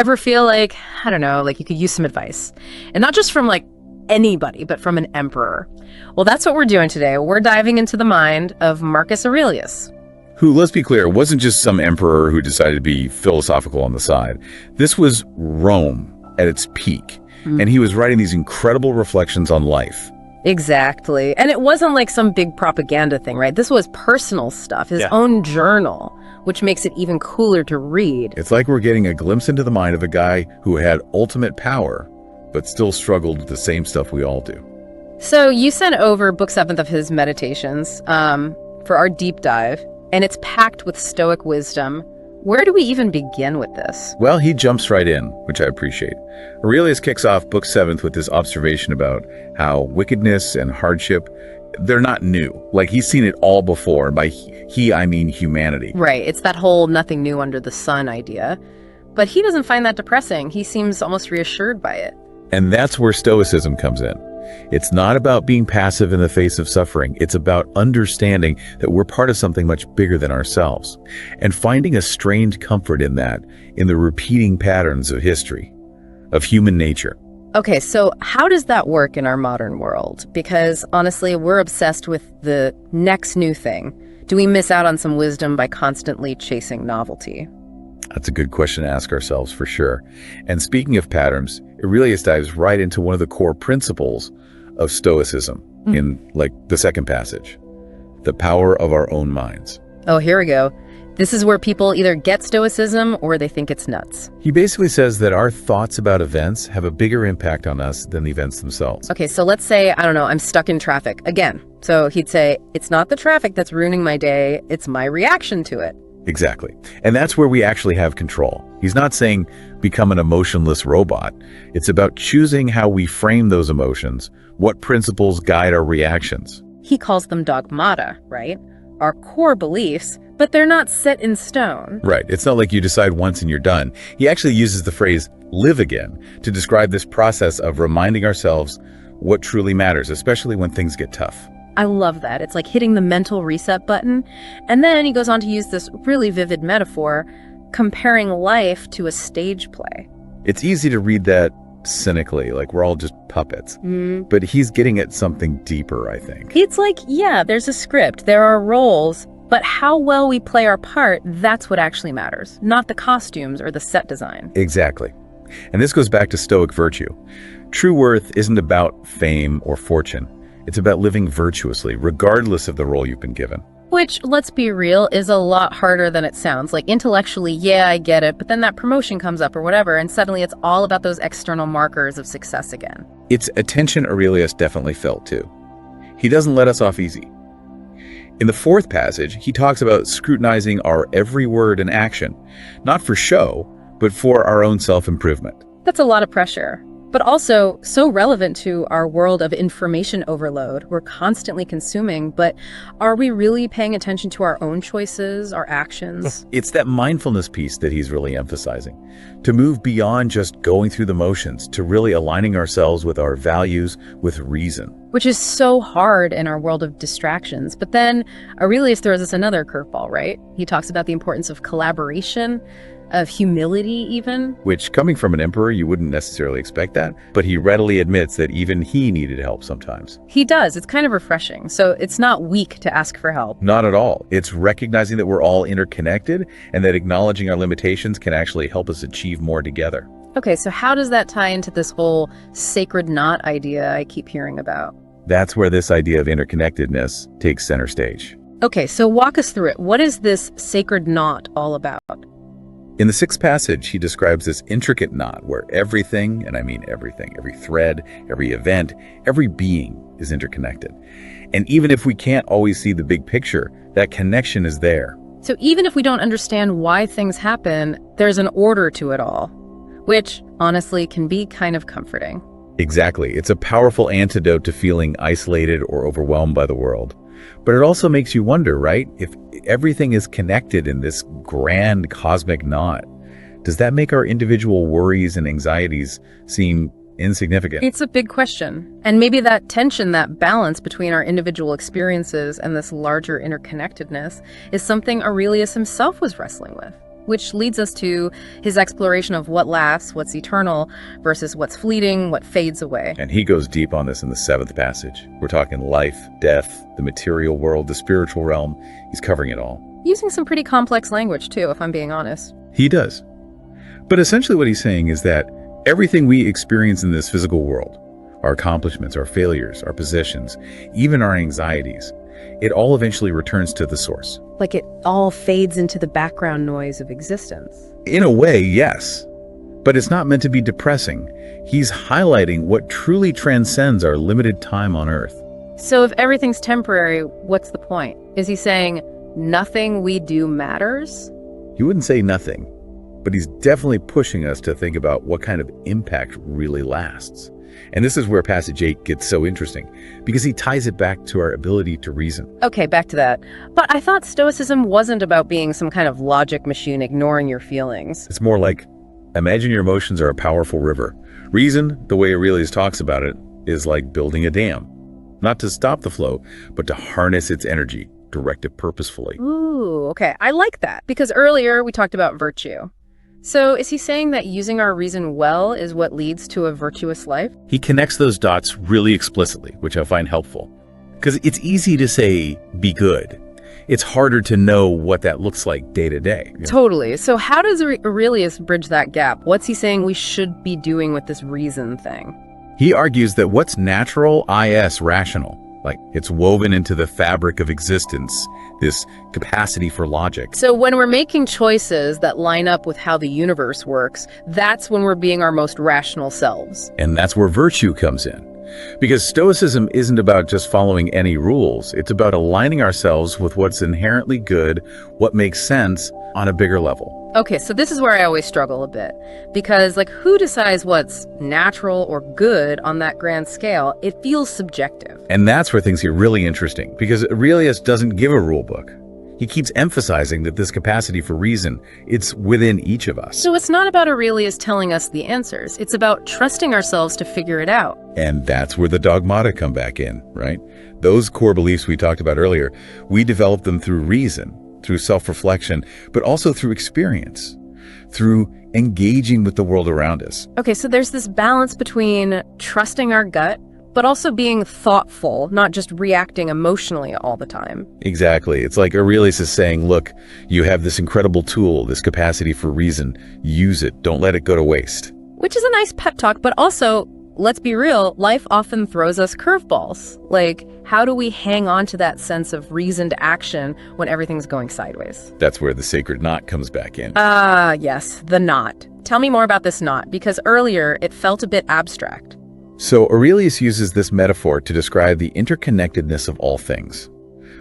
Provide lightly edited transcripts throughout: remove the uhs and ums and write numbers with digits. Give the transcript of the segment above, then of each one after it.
Ever feel like, I don't know, like you could use some advice? And not just from like anybody, but from an emperor. Well, that's what we're doing today. We're diving into the mind of Marcus Aurelius. Who, let's be clear, wasn't just some emperor who decided to be philosophical on the side. This was Rome at its peak, and he was writing these incredible reflections on life. Exactly. And it wasn't like some big propaganda thing, right? This was personal stuff, his own journal, which makes it even cooler to read. It's like we're getting a glimpse into the mind of a guy who had ultimate power, but still struggled with the same stuff we all do. So you sent over book 7th of his Meditations for our deep dive, and it's packed with Stoic wisdom. Where do we even begin with this? Well, he jumps right in, which I appreciate. Aurelius kicks off book 7th with this observation about how wickedness and hardship, they're not new. Like, he's seen it all before. And by he, I mean humanity. Right. It's that whole nothing new under the sun idea. But he doesn't find that depressing. He seems almost reassured by it. And that's where Stoicism comes in. It's not about being passive in the face of suffering. It's about understanding that we're part of something much bigger than ourselves, and finding a strange comfort in that, in the repeating patterns of history, of human nature. Okay, so how does that work in our modern world? Because honestly, we're obsessed with the next new thing. Do we miss out on some wisdom by constantly chasing novelty? That's a good question to ask ourselves, for sure. And speaking of patterns, Aurelius dives right into one of the core principles of Stoicism in, like, the second passage, the power of our own minds. Oh, here we go. This is where people either get Stoicism or they think it's nuts. He basically says that our thoughts about events have a bigger impact on us than the events themselves. Okay, so let's say, I don't know, I'm stuck in traffic again. So he'd say, it's not the traffic that's ruining my day, it's my reaction to it. Exactly. And that's where we actually have control. He's not saying become an emotionless robot. It's about choosing how we frame those emotions, what principles guide our reactions. He calls them dogmata, right? Our core beliefs, but they're not set in stone. Right. It's not like you decide once and you're done. He actually uses the phrase live again to describe this process of reminding ourselves what truly matters, especially when things get tough. I love that. It's like hitting the mental reset button. And then he goes on to use this really vivid metaphor, comparing life to a stage play. It's easy to read that cynically, like we're all just puppets. But he's getting at something deeper, I think. It's like, yeah, there's a script, there are roles, but how well we play our part, that's what actually matters, not the costumes or the set design. Exactly. And this goes back to Stoic virtue. True worth isn't about fame or fortune. It's about living virtuously, regardless of the role you've been given. Which, let's be real, is a lot harder than it sounds. Like, intellectually, yeah, I get it, but then that promotion comes up or whatever, and suddenly it's all about those external markers of success again. It's a tension Aurelius definitely felt too. He doesn't let us off easy. In the 4th passage, he talks about scrutinizing our every word and action, not for show, but for our own self-improvement. That's a lot of pressure, but also so relevant to our world of information overload. We're constantly consuming, but are we really paying attention to our own choices, our actions? It's that mindfulness piece that he's really emphasizing. To move beyond just going through the motions, to really aligning ourselves with our values, with reason. Which is so hard in our world of distractions. But then Aurelius throws us another curveball, right? He talks about the importance of collaboration, of humility even. Which, coming from an emperor, you wouldn't necessarily expect that, but he readily admits that even he needed help sometimes. He does. It's kind of refreshing. So it's not weak to ask for help. Not at all. It's recognizing that we're all interconnected and that acknowledging our limitations can actually help us achieve more together. Okay, so how does that tie into this whole sacred knot idea I keep hearing about? That's where this idea of interconnectedness takes center stage. Okay, so walk us through it. What is this sacred knot all about? In the 6th passage, he describes this intricate knot where everything, and I mean everything, every thread, every event, every being is interconnected. And even if we can't always see the big picture, that connection is there. So even if we don't understand why things happen, there's an order to it all, which honestly can be kind of comforting. Exactly. It's a powerful antidote to feeling isolated or overwhelmed by the world. But it also makes you wonder, right? If everything is connected in this grand cosmic knot, does that make our individual worries and anxieties seem insignificant? It's a big question. And maybe that tension, that balance between our individual experiences and this larger interconnectedness is something Aurelius himself was wrestling with. Which leads us to his exploration of what lasts, what's eternal, versus what's fleeting, what fades away. And he goes deep on this in the 7th passage. We're talking life, death, the material world, the spiritual realm. He's covering it all. Using some pretty complex language, too, if I'm being honest. He does. But essentially what he's saying is that everything we experience in this physical world, our accomplishments, our failures, our possessions, even our anxieties, it all eventually returns to the source. Like it all fades into the background noise of existence. In a way, yes. But it's not meant to be depressing. He's highlighting what truly transcends our limited time on Earth. So if everything's temporary, what's the point? Is he saying nothing we do matters? He wouldn't say nothing, but he's definitely pushing us to think about what kind of impact really lasts. And this is where passage 8 gets so interesting, because he ties it back to our ability to reason. Okay, back to that. But I thought Stoicism wasn't about being some kind of logic machine ignoring your feelings. It's more like, imagine your emotions are a powerful river. Reason, the way Aurelius talks about it, is like building a dam. Not to stop the flow, but to harness its energy, direct it purposefully. Ooh, okay. I like that, because earlier we talked about virtue. So is he saying that using our reason well is what leads to a virtuous life? He connects those dots really explicitly, which I find helpful. Because it's easy to say, be good. It's harder to know what that looks like day to day. Totally. So how does Aurelius bridge that gap? What's he saying we should be doing with this reason thing? He argues that what's natural is rational. Like, it's woven into the fabric of existence, this capacity for logic. So when we're making choices that line up with how the universe works, that's when we're being our most rational selves. And that's where virtue comes in. Because Stoicism isn't about just following any rules. It's about aligning ourselves with what's inherently good, what makes sense on a bigger level. Okay, so this is where I always struggle a bit. Because, who decides what's natural or good on that grand scale? It feels subjective. And that's where things get really interesting, because Aurelius doesn't give a rule book. He keeps emphasizing that this capacity for reason, it's within each of us. So it's not about Aurelius telling us the answers. It's about trusting ourselves to figure it out. And that's where the dogmata come back in, right? Those core beliefs we talked about earlier, we develop them through reason, through self-reflection, but also through experience, through engaging with the world around us. Okay, so there's this balance between trusting our gut, but also being thoughtful, not just reacting emotionally all the time. Exactly. It's like Aurelius is saying, look, you have this incredible tool, this capacity for reason. Use it. Don't let it go to waste. Which is a nice pep talk, but also, let's be real, life often throws us curveballs. How do we hang on to that sense of reasoned action when everything's going sideways? That's where the sacred knot comes back in. Yes, the knot. Tell me more about this knot, because earlier it felt a bit abstract. So Aurelius uses this metaphor to describe the interconnectedness of all things.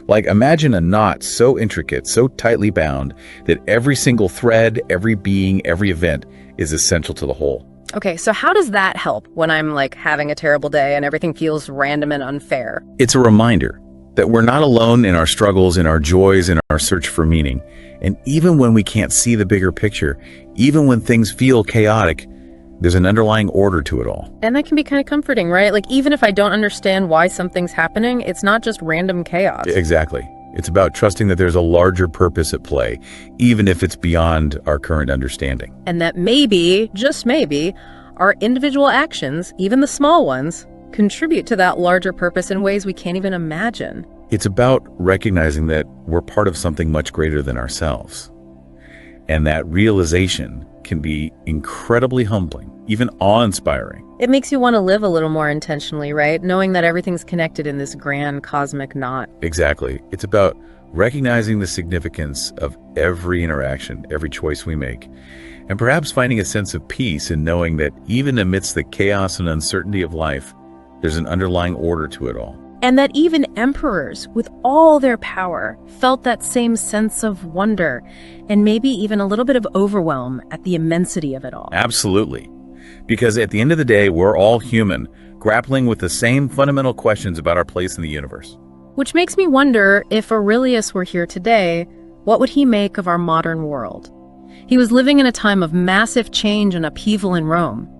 Imagine a knot so intricate, so tightly bound, that every single thread, every being, every event is essential to the whole. Okay, so how does that help when I'm having a terrible day and everything feels random and unfair? It's a reminder that we're not alone in our struggles, in our joys, in our search for meaning. And even when we can't see the bigger picture, even when things feel chaotic, there's an underlying order to it all. And that can be kind of comforting, right? Even if I don't understand why something's happening, it's not just random chaos. Exactly. It's about trusting that there's a larger purpose at play, even if it's beyond our current understanding. And that maybe, just maybe, our individual actions, even the small ones, contribute to that larger purpose in ways we can't even imagine. It's about recognizing that we're part of something much greater than ourselves. And that realization can be incredibly humbling, even awe-inspiring. It makes you want to live a little more intentionally, right? Knowing that everything's connected in this grand cosmic knot. Exactly. It's about recognizing the significance of every interaction, every choice we make, and perhaps finding a sense of peace in knowing that even amidst the chaos and uncertainty of life, there's an underlying order to it all. And that even emperors, with all their power, felt that same sense of wonder and maybe even a little bit of overwhelm at the immensity of it all. Absolutely. Because at the end of the day, we're all human, grappling with the same fundamental questions about our place in the universe. Which makes me wonder, if Aurelius were here today, what would he make of our modern world? He was living in a time of massive change and upheaval in Rome.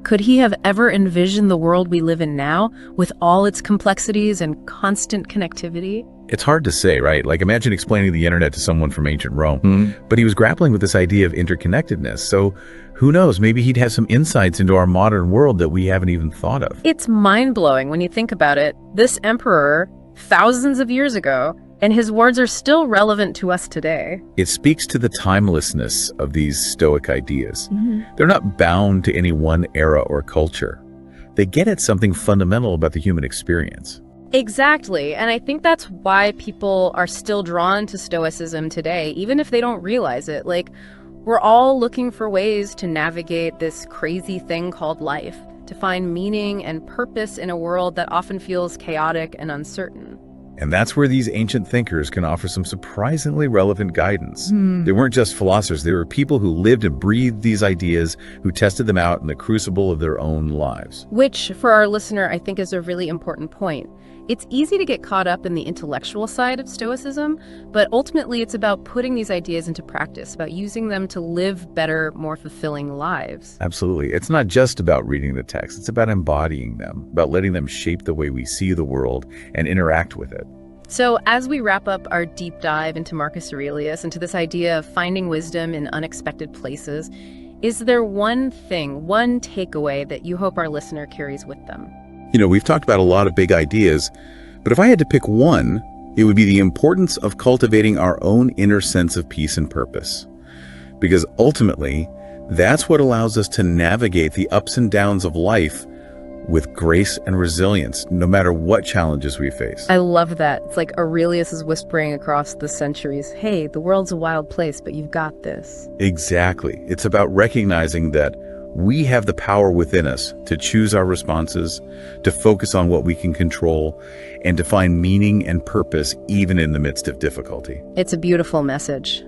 Could he have ever envisioned the world we live in now, with all its complexities and constant connectivity? It's hard to say, right? Like, imagine explaining the internet to someone from ancient Rome. But he was grappling with this idea of interconnectedness. So who knows, maybe he'd have some insights into our modern world that we haven't even thought of. It's mind-blowing when you think about it. This emperor, thousands of years ago, and his words are still relevant to us today. It speaks to the timelessness of these Stoic ideas. They're not bound to any one era or culture. They get at something fundamental about the human experience. Exactly, and I think that's why people are still drawn to Stoicism today, even if they don't realize it. Like, we're all looking for ways to navigate this crazy thing called life, to find meaning and purpose in a world that often feels chaotic and uncertain. And that's where these ancient thinkers can offer some surprisingly relevant guidance. They weren't just philosophers, they were people who lived and breathed these ideas, who tested them out in the crucible of their own lives. Which, for our listener, I think is a really important point. It's easy to get caught up in the intellectual side of Stoicism, but ultimately it's about putting these ideas into practice, about using them to live better, more fulfilling lives. Absolutely. It's not just about reading the text, it's about embodying them, about letting them shape the way we see the world and interact with it. So as we wrap up our deep dive into Marcus Aurelius, into this idea of finding wisdom in unexpected places, is there one thing, one takeaway that you hope our listener carries with them? You know, we've talked about a lot of big ideas, but if I had to pick one, it would be the importance of cultivating our own inner sense of peace and purpose. Because ultimately, that's what allows us to navigate the ups and downs of life with grace and resilience, no matter what challenges we face. I love that. It's like Aurelius is whispering across the centuries, hey, the world's a wild place, but you've got this. Exactly. It's about recognizing that we have the power within us to choose our responses, to focus on what we can control, and to find meaning and purpose even in the midst of difficulty. It's a beautiful message.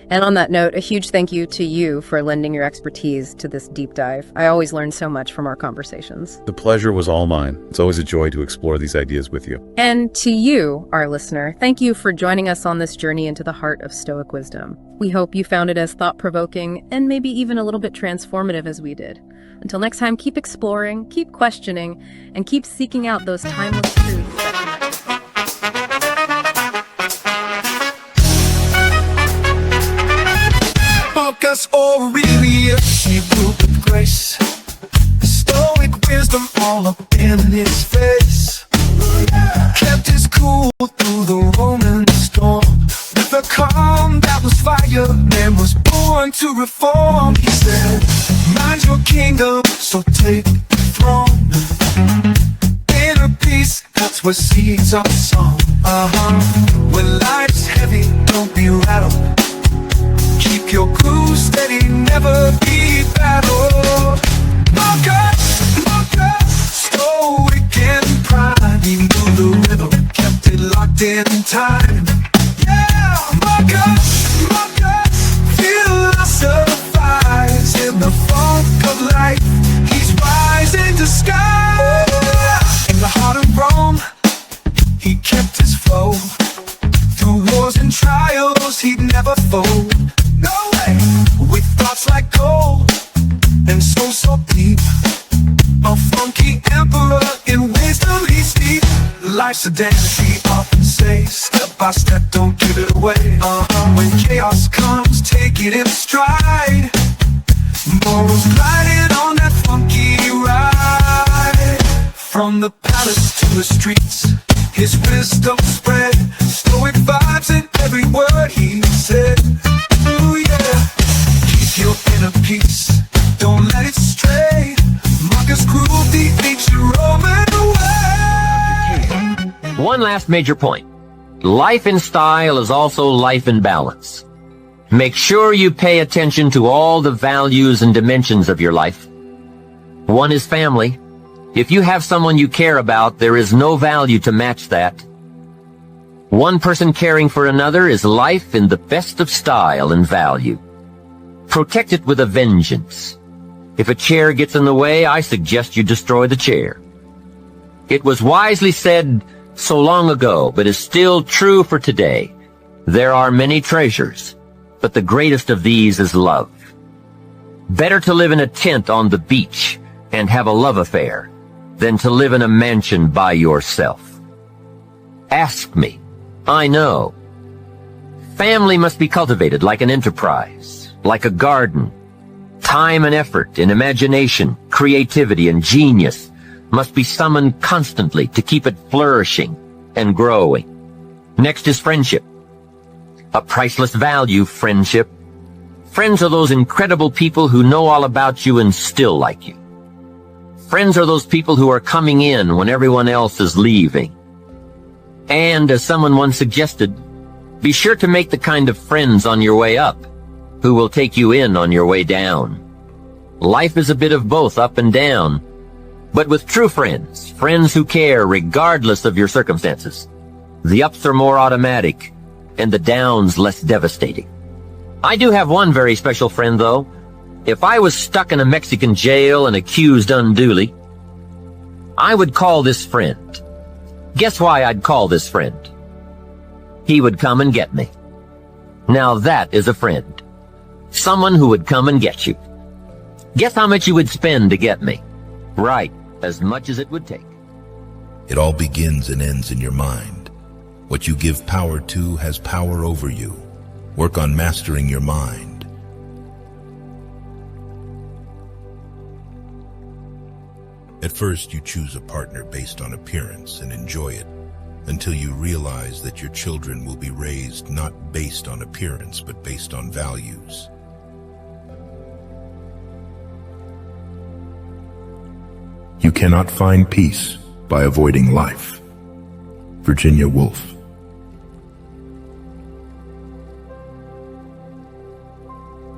And on that note, a huge thank you to you for lending your expertise to this deep dive. I always learn so much from our conversations. The pleasure was all mine. It's always a joy to explore these ideas with you. And to you, our listener, thank you for joining us on this journey into the heart of Stoic wisdom. We hope you found it as thought-provoking and maybe even a little bit transformative as we did. Until next time, keep exploring, keep questioning, and keep seeking out those timeless truths that connect. Marcus Aurelius, he ruled with grace. Stoic wisdom all up in his face. Kept his cool through the Roman storm. With a calm that was fire, man was born to reform. He said, mind your kingdom, so take the throne. Inner peace, that's what seeds are sown. When life's heavy, don't be rattled. Keep your crew steady, never be battled. Marcus, stoic and pride. He knew the rhythm, kept it locked in time. Yeah, Marcus, philosophize in the funk of life. He's rising to sky. In the heart of Rome, he kept his flow. Through wars and trials, he'd never fold. No way. With thoughts like gold and so deep. A funky emperor in wisdom he's steep. Life's a dance, he often says. Step by step, don't give it away. When chaos comes, take it in stride. Morals gliding on that funky ride. From the palace to the streets, his wisdom spread. Stoic vibes in every word he said. Ooh yeah, keep your inner peace, don't let it stray. Marcus ruled the ancient Roman way. One last major point. Life in style is also life in balance. Make sure you pay attention to all the values and dimensions of your life. One is family. If you have someone you care about, there is no value to match that. One person caring for another is life in the best of style and value. Protect it with a vengeance. If a chair gets in the way, I suggest you destroy the chair. It was wisely said so long ago, but is still true for today. There are many treasures, but the greatest of these is love. Better to live in a tent on the beach and have a love affair than to live in a mansion by yourself. Ask me. I know. Family must be cultivated like an enterprise, like a garden. Time and effort and imagination, creativity and genius must be summoned constantly to keep it flourishing and growing. Next is friendship. A priceless value, friendship. Friends are those incredible people who know all about you and still like you. Friends are those people who are coming in when everyone else is leaving. And, as someone once suggested, be sure to make the kind of friends on your way up who will take you in on your way down. Life is a bit of both up and down, but with true friends, friends who care regardless of your circumstances, the ups are more automatic and the downs less devastating. I do have one very special friend, though. If I was stuck in a Mexican jail and accused unduly, I would call this friend. Guess why I'd call this friend? He would come and get me. Now that is a friend. Someone who would come and get you. Guess how much you would spend to get me? Right, as much as it would take. It all begins and ends in your mind. What you give power to has power over you. Work on mastering your mind. At first, you choose a partner based on appearance and enjoy it, until you realize that your children will be raised not based on appearance, but based on values. You cannot find peace by avoiding life. Virginia Woolf.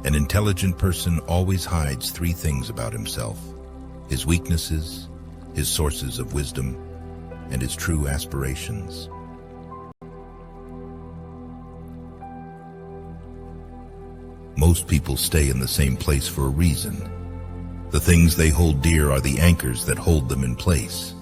An intelligent person always hides three things about himself: his weaknesses, his sources of wisdom, and his true aspirations. Most people stay in the same place for a reason. The things they hold dear are the anchors that hold them in place.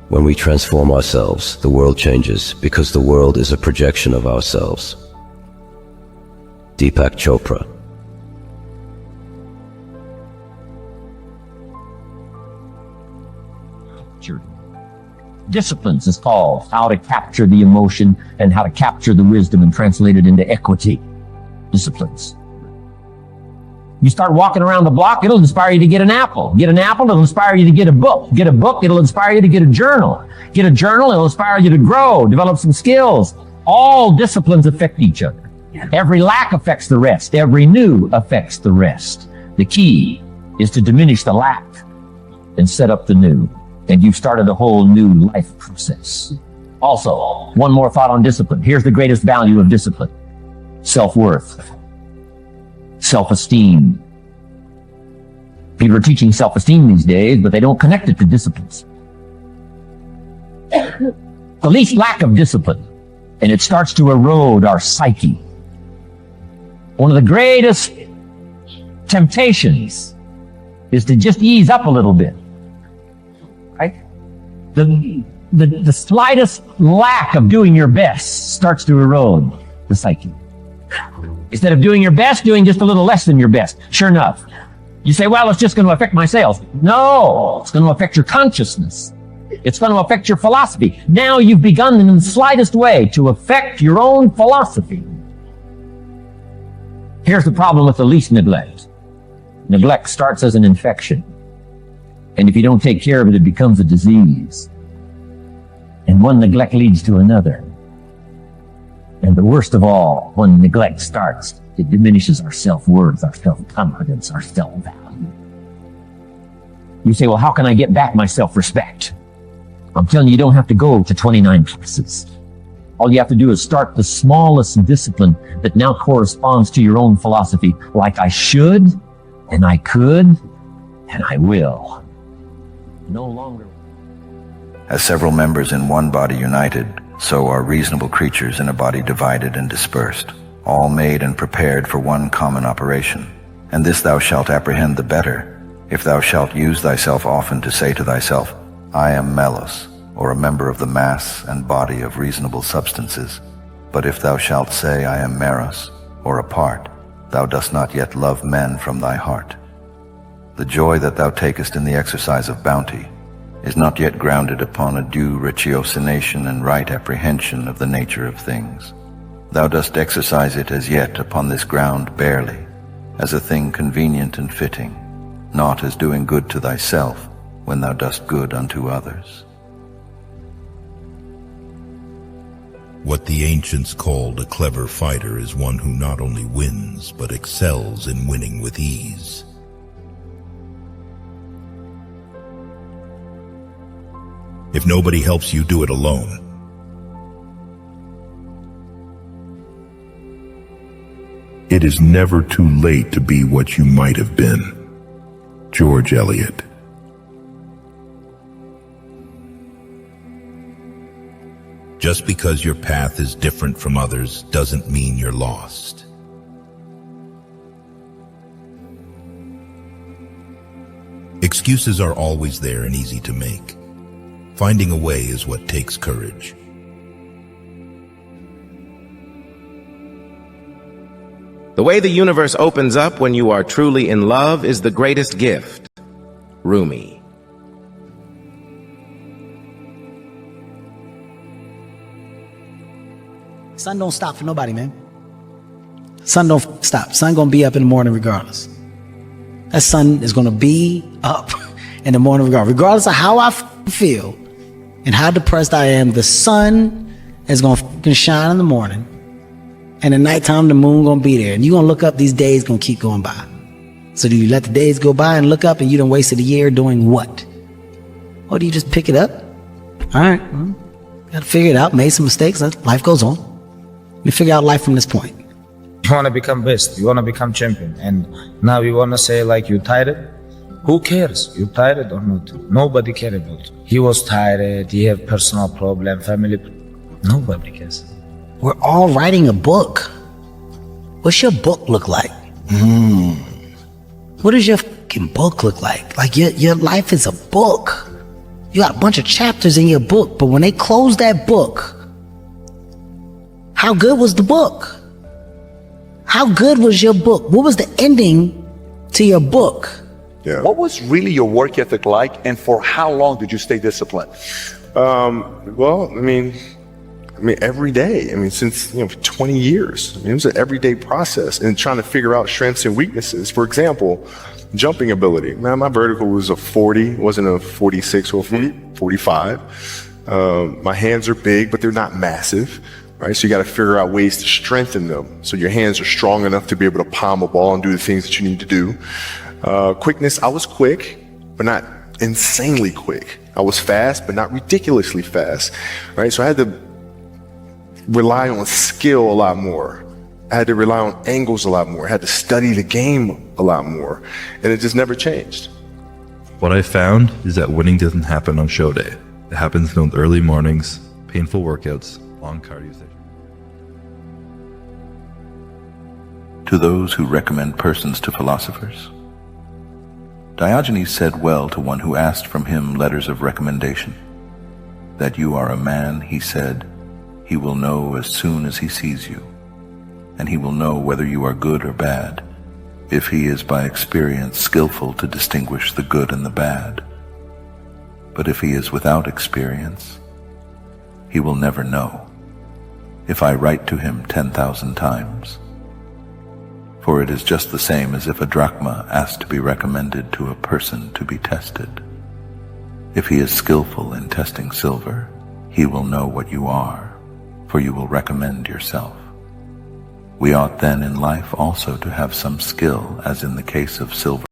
When we transform ourselves, the world changes because the world is a projection of ourselves. Deepak Chopra. Disciplines is called how to capture the emotion and how to capture the wisdom and translate it into equity. Disciplines. You start walking around the block, it'll inspire you to get an apple. Get an apple, it'll inspire you to get a book. Get a book, it'll inspire you to get a journal. Get a journal, it'll inspire you to grow, develop some skills. All disciplines affect each other. Every lack affects the rest. Every new affects the rest. The key is to diminish the lack and set up the new. And you've started a whole new life process. Also, one more thought on discipline. Here's the greatest value of discipline. Self-worth. Self-esteem. People are teaching self-esteem these days, but they don't connect it to disciplines. The least lack of discipline, and it starts to erode our psyche. One of the greatest temptations is to just ease up a little bit. Right? The slightest lack of doing your best starts to erode the psyche. Instead of doing your best, doing just a little less than your best. Sure enough. You say, well, it's just going to affect my sales. No, it's going to affect your consciousness. It's going to affect your philosophy. Now you've begun in the slightest way to affect your own philosophy. Here's the problem with the least neglect. Neglect starts as an infection. And if you don't take care of it, it becomes a disease. And one neglect leads to another. And the worst of all, when neglect starts, it diminishes our self-worth, our self-confidence, our self-value. You say, well, how can I get back my self-respect? I'm telling you, you don't have to go to 29 places. All you have to do is start the smallest discipline that now corresponds to your own philosophy, like I should, and I could, and I will. No longer. As several members in one body united, so are reasonable creatures in a body divided and dispersed, all made and prepared for one common operation. And this thou shalt apprehend the better, if thou shalt use thyself often to say to thyself, I am Melos, or a member of the mass and body of reasonable substances. But if thou shalt say, I am Meros, or a part, thou dost not yet love men from thy heart. The joy that thou takest in the exercise of bounty, is not yet grounded upon a due ratiocination and right apprehension of the nature of things. Thou dost exercise it as yet upon this ground barely, as a thing convenient and fitting, not as doing good to thyself when thou dost good unto others. What the ancients called a clever fighter is one who not only wins, but excels in winning with ease. If nobody helps you, do it alone. It is never too late to be what you might have been. George Eliot. Just because your path is different from others doesn't mean you're lost. Excuses are always there and easy to make. Finding a way is what takes courage. The way the universe opens up when you are truly in love is the greatest gift. Rumi. Sun don't stop for nobody, man. Sun don't stop. Sun gonna be up in the morning regardless. That sun is gonna be up in the morning regardless of how I feel and how depressed I am. The sun is gonna shine in the morning, and at nighttime the moon gonna be there, and you gonna look up. These days gonna keep going by. So do you let the days go by and look up, and you done wasted a year doing what? Or do you just pick it up? All right, gotta figure it out. Made some mistakes. Life goes on. We figure out life from this point. You want to become best, you want to become champion, and now you want to say like you tired. Who cares? You tired or not? Nobody cares about you. He was tired, he have personal problem, family. Nobody cares. We're all writing a book. What's your book look like? What does your fucking book look like? Like your life is a book. You got a bunch of chapters in your book, but when they close that book, how good was the book? How good was your book? What was the ending to your book? Yeah. What was really your work ethic like, and for how long did you stay disciplined? Well, I mean, every day. Since 20 years. It was an everyday process, and trying to figure out strengths and weaknesses. For example, jumping ability. Man, my vertical was a 40, wasn't a 46 or 45. My hands are big, but they're not massive. Right, so you got to figure out ways to strengthen them so your hands are strong enough to be able to palm a ball and do the things that you need to do. Quickness, I was quick, but not insanely quick. I was fast, but not ridiculously fast. Right, so I had to rely on skill a lot more. I had to rely on angles a lot more. I had to study the game a lot more, and it just never changed. What I found is that winning doesn't happen on show day. It happens in those early mornings, painful workouts, long cardio sessions. To those who recommend persons to philosophers, Diogenes said well to one who asked from him letters of recommendation. That you are a man, he said, he will know as soon as he sees you, and he will know whether you are good or bad, if he is by experience skillful to distinguish the good and the bad. But if he is without experience, he will never know, if I write to him 10,000 times. For it is just the same as if a drachma asked to be recommended to a person to be tested. If he is skillful in testing silver, he will know what you are, for you will recommend yourself. We ought then in life also to have some skill, as in the case of silver.